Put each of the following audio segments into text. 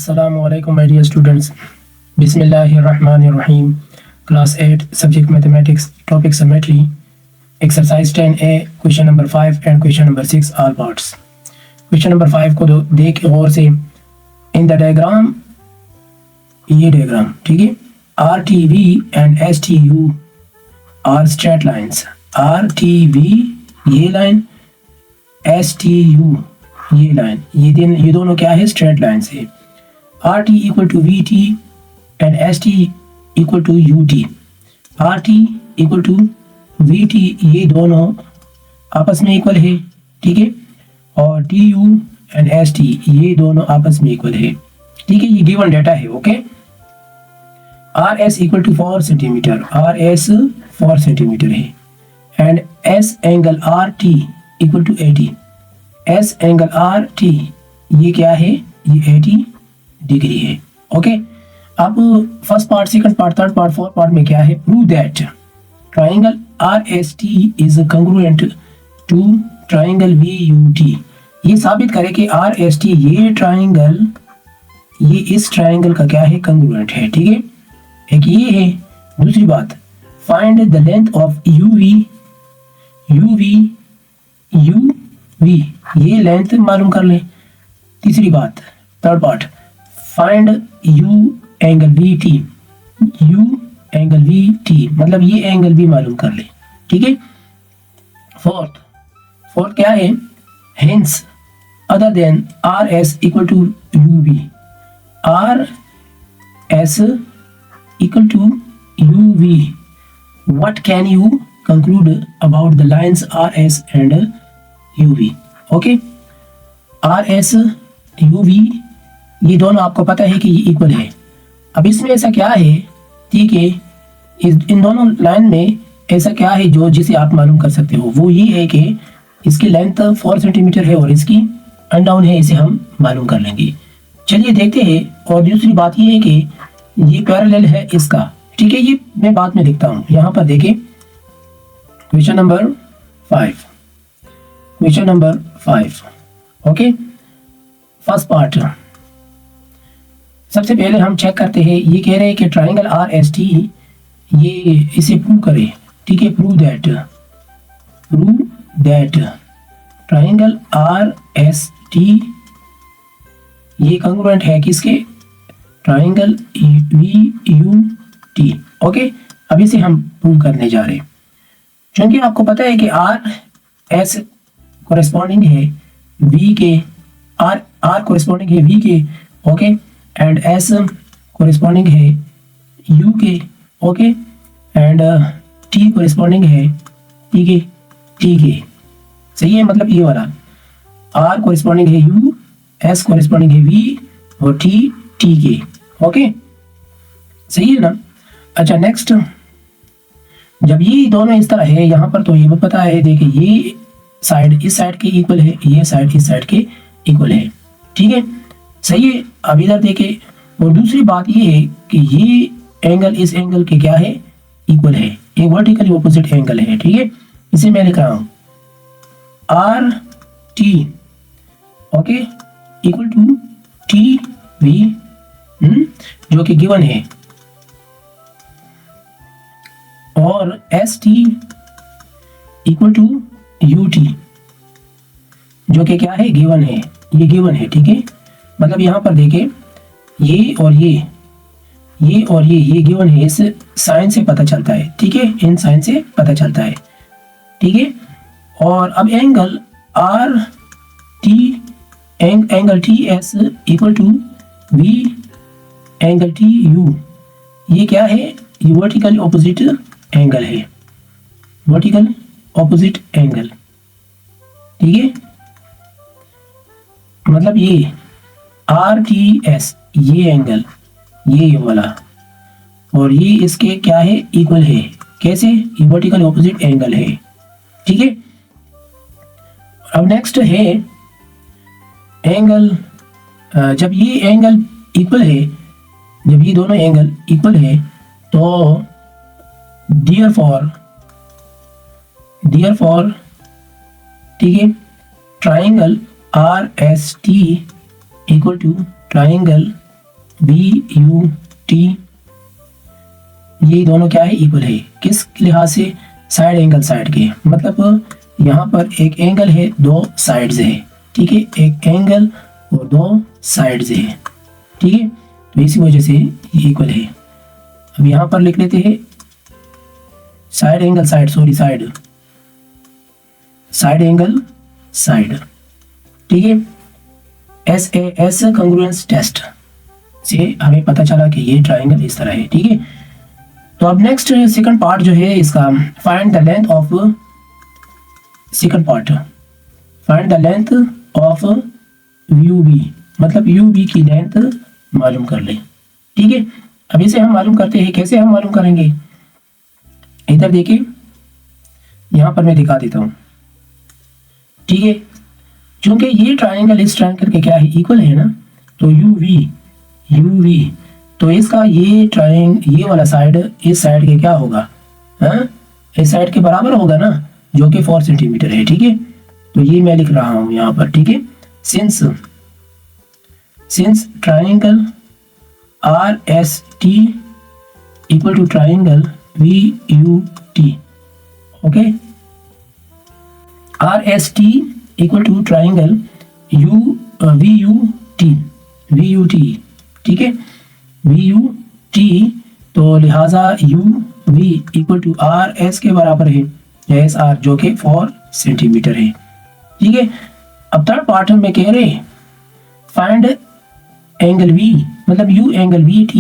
Assalamualaikum my dear students. Bismillahirrahmanirrahim. Class 8 subject mathematics topic symmetry exercise 10a question number 5 and question number 6 all parts. Question number 5 को देख गौर से. In the diagram ये diagram ठीक है RTV and STU are straight lines. RTV ये line STU ये line ये दोनों क्या है स्ट्रेट लाइन से. RT equal to VT and ST equal to UT. RT equal to VT ये दोनों आपस में इक्वल है ठीक है और TU एंड ST ये दोनों आपस में इक्वल है ठीक है. ये गिवन डाटा है okay. RS equal to 4 centimetre RS 4 centimetre है and S angle RT equal to 80. S angle R T ये क्या है ये 80 डिग्री है ओके. अब first part second part third part fourth part में क्या है prove that triangle R S T is congruent to triangle V U T. ये साबित करे कि आर एस टी ये ट्राइंगल ये इस ट्राइंगल का क्या है कंग्रुएंट है ठीक है. एक ये है. दूसरी बात find the length of U V ये लेंथ मालूम कर ले. तीसरी बात third part find U angle V T मतलब ये एंगल भी मालूम कर ले ठीक है. फोर्थ क्या है hence other than R S equal to U V R S equal to U V what can you conclude about the lines R S and UV okay. R S U V ये दोनों आपको पता है कि ये equal है. अब इसमें ऐसा क्या है ठीक है इन दोनों लाइन में ऐसा क्या है जो जिसे आप मालूम कर सकते हो वो ये है कि इसकी लेंथ 4 सेंटीमीटर है और इसकी अनडाउन है इसे हम मालूम कर लेंगे. चलिए देखते हैं. और दूसरी बात ये है कि ये पैरेलल है इसका ठीक है. ये मैं बाद में देखता हूँ. यहाँ पर देखें question number 5 okay. First part सबसे पहले हम चेक करते हैं. ये कह रहे हैं कि ट्राइंगल आर एस टी ये इसे प्रूव करे ठीक है. Prove that triangle R S T ये कंग्रुएंट है किसके triangle V U T okay. अब इसे हम प्रूव करने जा रहे हैं. क्योंकि आपको पता है कि आर एस कोरेस्पॉन्डिंग है वी के आर कोरेस्पॉन्डिंग है वी के ओके एंड एस कोरेस्पॉन्डिंग है यू के ओके एंड टी कोरेस्पॉन्डिंग है टी के सही है. मतलब ये वाला आर कोरेस्पॉन्डिंग है यू एस कोरेस्पॉन्डिंग है वी और टी के ओके सही है ना. अच्छा नेक्स्ट जब ये दोनों इस तरह है यहाँ पर तो ये भी पता है देखिए ये साइड इस साइड के इक्वल है ये साइड इस साइड के इक्वल है ठीक है सही है. अब इधर देखे. और दूसरी बात ये है कि ये एंगल इस एंगल के क्या है इक्वल है. एक वर्टिकली ऑपोजिट एंगल है ठीक है. इसे मैं लिख रहा हूँ R T okay equal to T V जो कि गिवन है और S T equal to U T जो कि क्या है गिवन है. ये गिवन है ठीक है. मतलब यहाँ पर देखें ये और ये गिवन है. इस साइन से पता चलता है ठीक है. इन साइन से पता चलता है ठीक है. और अब angle R T angle T S equal to V angle T U ये क्या है ये वर्टिकल ऑपोजिट एंगल है. वर्टिकल ऑपोजिट एंगल ठीक है. मतलब ये आर टी एस ये एंगल ये वाला और ये इसके क्या है इक्वल है. कैसे ये वर्टिकल ऑपोजिट एंगल है ठीक है. अब नेक्स्ट है एंगल जब ये एंगल इक्वल है जब ये दोनों एंगल इक्वल है तो डियर फॉर ठीक है triangle R S T equal to triangle VUT, ये दोनों क्या है, इक्वल है। किस लिहाज से, साइड एंगल साइड के, मतलब यहाँ पर एक एंगल है, दो साइड्स है, ठीक है, एक एंगल और दो साइड्स है, ठीक है, तो इसी वजह से ये इक्वल है। अब यहाँ पर लिख लेते हैं side angle side, sorry side angle side, ठीक है। SAS कंग्रुएंस टेस्ट से हमें पता चला कि ये ट्राइंगल इस तरह है, ठीक है। तो अब नेक्स्ट सेकंड पार्ट जो है इसका, find the length of, second part, find the length of UV, मतलब UV की लेंथ मालूम कर ले, ठीक है। अब इसे हम मालूम करते हैं, कैसे हम मालूम करेंगे, इधर देखिए, यहाँ पर मैं दिखा देता हूँ, ठीक है। क्योंकि ये ट्राइंगल इस ट्राइंगल के क्या है, इक्वल है ना, तो UV, तो इसका ये वाला साइड इस साइड के क्या होगा, हाँ, इस साइड के बराबर होगा ना, जो कि 4 सेंटीमीटर है, ठीक है। तो ये मैं लिख रहा हूँ यहाँ पर, ठीक है। Since triangle RST equal to triangle VUT, okay, RST equal to triangle VUT, ठीक है, VUT, तो लिहाजा UV इक्वल टू RS के बराबर है, SR जो कि 4 सेंटीमीटर है, ठीक है। अब थर्ड पार्ट में कह रहे फाइंड एंगल V, मतलब U एंगल VT,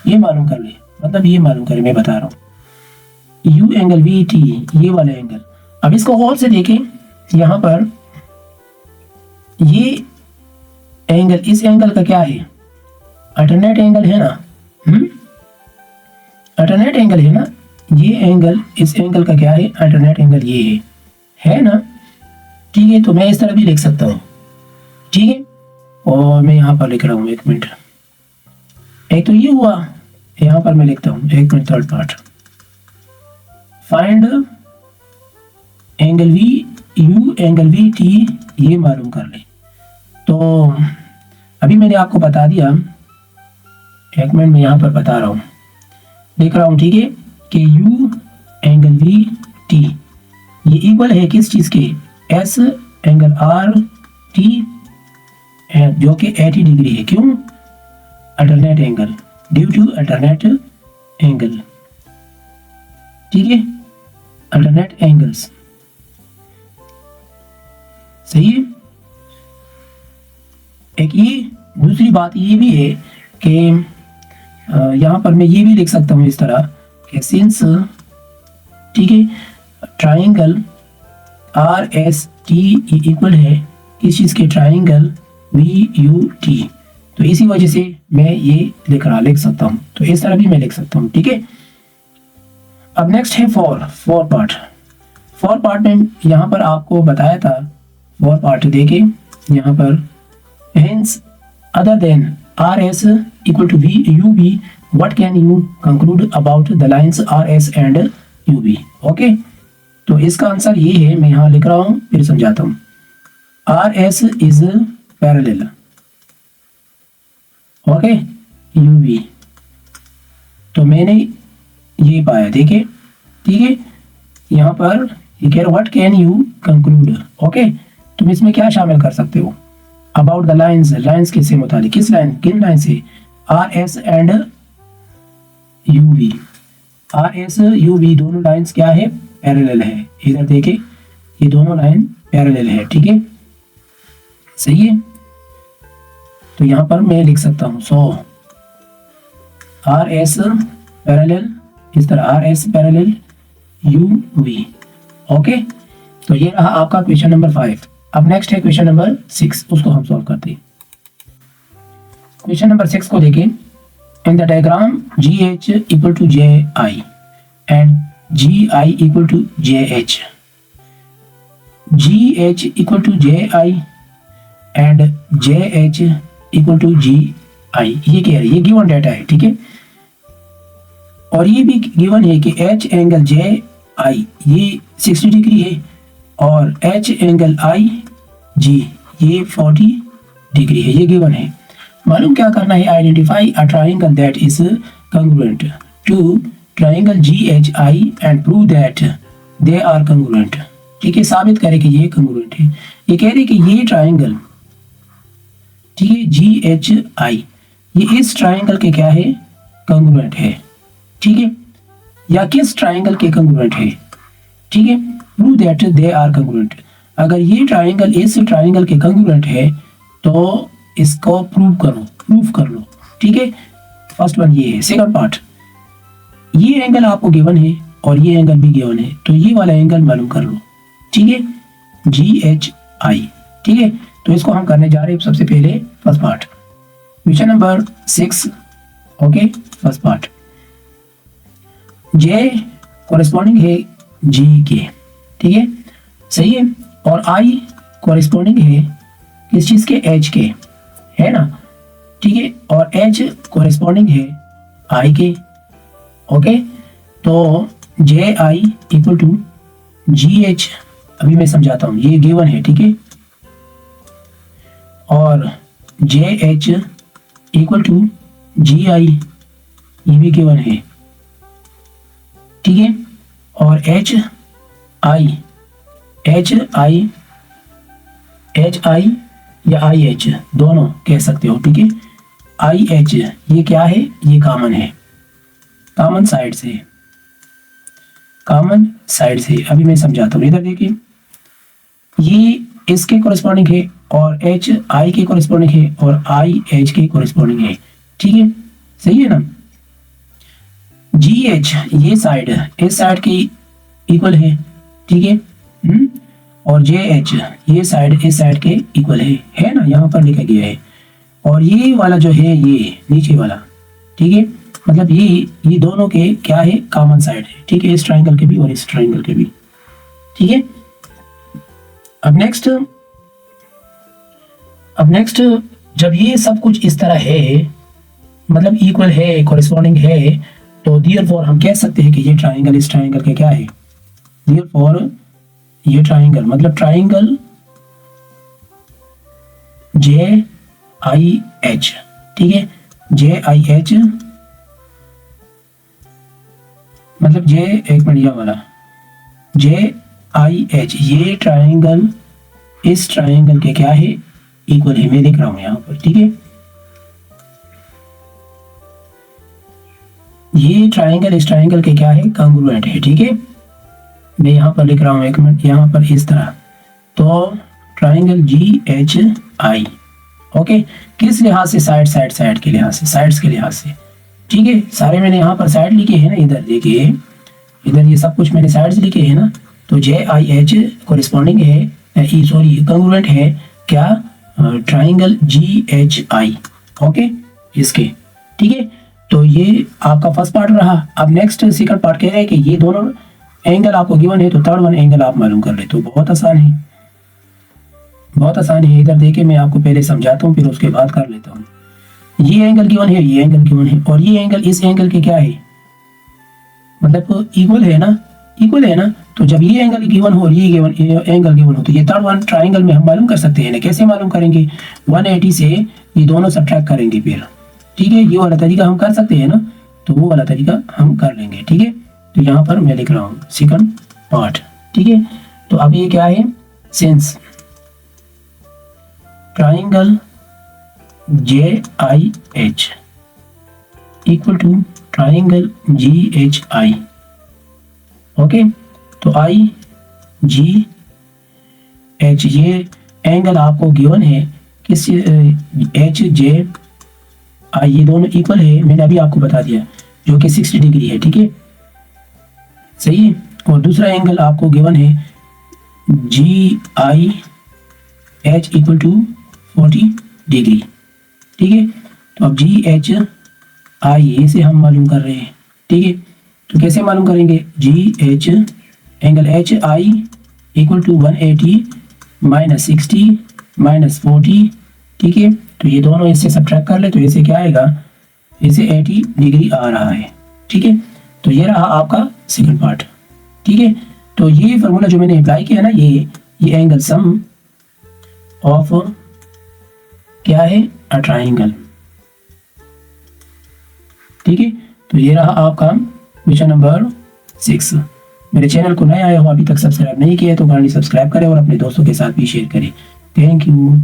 ये मालूम कर ले, मतलब ये मालूम करे, मैं बता रहा हूँ U एंगल VT, ये वाला एंगल। अब इसको गौर से देखें, यहाँ पर ये एंगल, इस एंगल का क्या है, अल्टरनेट एंगल है ना, अल्टरनेट एंगल है ना, ये एंगल इस एंगल का क्या है, अल्टरनेट एंगल ये है ना, ठीक है। तो मैं इस तरह भी लिख सकता हूँ, ठीक है, और मैं यहाँ पर लिख रहा हूँ, एक मिनट, एक तो ये हुआ, यहाँ पर मैं लिखता हूँ, एक minute, third part, find angle U angle VT, ये मालूम कर ले। तो अभी मैंने आपको बता दिया, एक मिनट में यहाँ पर बता रहा हूँ, लिख रहा हूँ, ठीक है, कि U एंगल VT ये इक्वल है किस चीज़ के, S एंगल RT, जो कि 80 डिग्री है, क्यों, alternate angle, due to alternate angle, ठीक है, अल्टरनेट एंगल्स, सही है। एक ये दूसरी बात ये भी है कि यहाँ पर मैं ये भी लिख सकता हूँ इस तरह कि सिंस, ठीक है, ट्राइंगल RST इक्वल है किस चीज़ के, ट्राइंगल VUT, तो इसी वजह से मैं ये लिख सकता हूँ, तो इस तरह भी मैं लिख सकता हूँ, ठीक है। अब नेक्स्ट है फोर पार्ट में यहाँ पर आपको बताया था, फोर पार्ट देखे यहाँ पर, hence other than RS equal to UV, what can you conclude about the lines RS and UV, okay. तो इसका आंसर ये है, मैं यहाँ लिख रहा हूँ, फिर समझाता हूँ। RS is parallel, okay, UV, तो मैंने ये पाया, देखिए, ठीक है। यहाँ पर ये कह रहा, what can you conclude, okay, तुम इसमें क्या शामिल कर सकते हो, अबाउट द लाइन्स किससे मुतालिक, किस लाइन, किन लाइन से, RS and UV, RS UV दोनों लाइन्स क्या है, पैरेलल है, इधर देखे, ये दोनों लाइन पैरेलल है, ठीक है, सही है। तो यहाँ पर मैं लिख सकता हूँ, सो RS पैरेलल, इस तरह RS पैरेलल UV, ओके। तो ये रहा आपका क्वेश्चन नंबर 5। अब नेक्स्ट है क्वेश्चन नंबर 6, उसको हम सॉल्व करते हैं। क्वेश्चन नंबर 6 को देखें, in the diagram GH equal to JI and GI equal to JH, GH equal to JI and JH equal to GI, ये कह रही है, ये गिवन डाटा है, ठीक है। और ये भी गिवन है कि H एंगल JI ये 60 डिग्री है और H एंगल IG ये 40 डिग्री है, ये गिवन है। मालूम क्या करना है, identify a triangle that is congruent to triangle GHI and prove that they are congruent. ठीक है, साबित करें कि ये कंग्रुएंट है। ये कह रहे कि ये ट्राइंगल, ठीक है, GHI ये इस ट्राइंगल के क्या है, कंग्रुएंट है। ठीक है, या किस ट्राइंगल के कंग्रुएंट है। ठीक है, prove that they are congruent. अगर ये ट्राइंगल इस ट्राइंगल के कंग्रुएंट है तो इसको प्रूव कर लो। ठीक है, फर्स्ट वन ये है। सेकंड पार्ट, ये एंगल आपको गिवन है और ये एंगल भी गिवन है, तो ये वाला एंगल मालूम कर लो। ठीक है, GHI। ठीक है, तो इसको हम करने जा रहे हैं सबसे पहले first part, question number 6। Okay, first part, J कोरिस्पोंडिंग है G के। ठीक है, सही है, और I कोरिस्पोंडिंग है किस चीज के, H के, है ना। ठीक है, और H कोरिस्पोंडिंग है I के। ओके, तो JI इक्वल टू GH, अभी मैं समझाता हूं, ये गिवन है। ठीक है, और JH इक्वल टू GI, ये भी गिवन है। ठीक है, और HI या IH दोनों कह सकते हो। ठीक है, IH ये क्या है, ये कॉमन है, कॉमन साइड से। अभी मैं समझाता हूँ, इधर देखिए, ये इसके कोरिस्पोंडिंग है और HI के कोरिस्पोंडिंग है और IH के कोरिस्पोंडिंग है। ठीक है, सही है ना। GH ये साइड इस साइड की इक्वल है। ठीक है, और JH ये साइड इस साइड के इक्वल है ना, यहाँ पर लिखा गया है। और ये वाला जो है, ये नीचे वाला, ठीक है, मतलब ये दोनों के क्या है, कॉमन साइड है। ठीक है, इस ट्राइंगल के भी और इस ट्राइंगल के भी। ठीक है, अब नेक्स्ट जब ये सब कुछ इस तरह है, मतलब इक्वल है, कोरिस्पोंडिंग है, तो देयरफॉर हम कह सकते हैं कि ये ट्राइंगल इस ट्राइंगल के क्या है। देयरफॉर ये ट्राइंगल, मतलब ट्राइंगल JIH, ठीक है, JIH मतलब एक मिनट, वाला JIH ये ट्राइंगल इस ट्राइंगल के क्या है, इक्वल है। मैं लिख रहा हूं यहां पर। ठीक है, ये ट्राइंगल इस ट्राइंगल के क्या है, कॉन्ग्रुएंट है। ठीक है, मैं यहां पर लिख रहा हूं, एक मिनट, यहां पर इस तरह। तो ट्राइंगल GHI, ओके, किस लिहाज से, साइड के लिहाज से, साइड्स के लिहाज से। ठीक है, सारे मैंने यहाँ पर साइड लिखे हैं ना, इधर देखिए, इधर ये सब कुछ मैंने साइड्स लिखे हैं ना। तो JIH कोरिस्पोंडिंग है, कॉन्ग्रुएंट है क्या, ट्राइंगल GHI, ओके, इसके। ठीक है, तो ये आपका फर्स्ट पार्ट रहा। अब नेक्स्ट सेकंड पार्ट कह रहे हैं कि ये दोनों एंगल आपको गिवन है, तो थर्ड वन एंगल आप मालूम कर ले। तो बहुत आसान है, इधर देखिए, मैं आपको पहले समझाता हूँ, फिर उसके बाद कर लेता हूँ। ये एंगल गिवन है, ये एंगल गिवन है, और ये एंगल इस एंगल के क्या है, मतलब इक्वल है ना। तो जब ये एंगल गिवन हो और ये एंगल गिवन हो, तो ये थर्ड वन ट्राइंगल में हम मालूम कर सकते हैं ना। कैसे मालूम करेंगे, 180 से ये दोनों सब्ट्रैक्ट करेंगे फिर। ठीक है, ये वाला तरीका हम कर सकते हैं ना, तो वो वाला तरीका हम कर लेंगे। ठीक है, तो यहाँ पर मैं लिख रहा हूँ सेकंड पार्ट। ठीक है, तो अब ये क्या है, since triangle JIH equal to triangle GHI, okay, तो IGH ये एंगल आपको गिवन है, किस HJI ये दोनों इक्वल है, मैंने अभी आपको बता दिया, जो कि 60 डिग्री है। ठीक है, सही है, और दूसरा एंगल आपको गिवन है GIH इक्वल टू 40 डिग्री। ठीक है, तो अब GHI से हम मालूम कर रहे हैं। ठीक है, तो कैसे मालूम करेंगे, GH angle HI equal to 180 minus 60 minus 40। ठीक है, तो ये दोनों इससे सब्ट्रैक्ट कर ले, तो इसे क्या आएगा, इसे 80 डिग्री आ रहा है। ठीक है, तो ये रहा आपका सेकंड पार्ट। ठीक है, तो ये फार्मूला जो मैंने अप्लाई किया ना, ये एंगल सम ऑफ क्या है, अ ट्राइंगल। ठीक है, तो ये रहा आपका क्वेश्चन नंबर 6। मेरे चैनल को नए आए हो, अभी तक सब्सक्राइब नहीं किया तो काइंडली सब्सक्राइब करें और अपने दोस्तों के साथ भी शेयर करें। Thank you.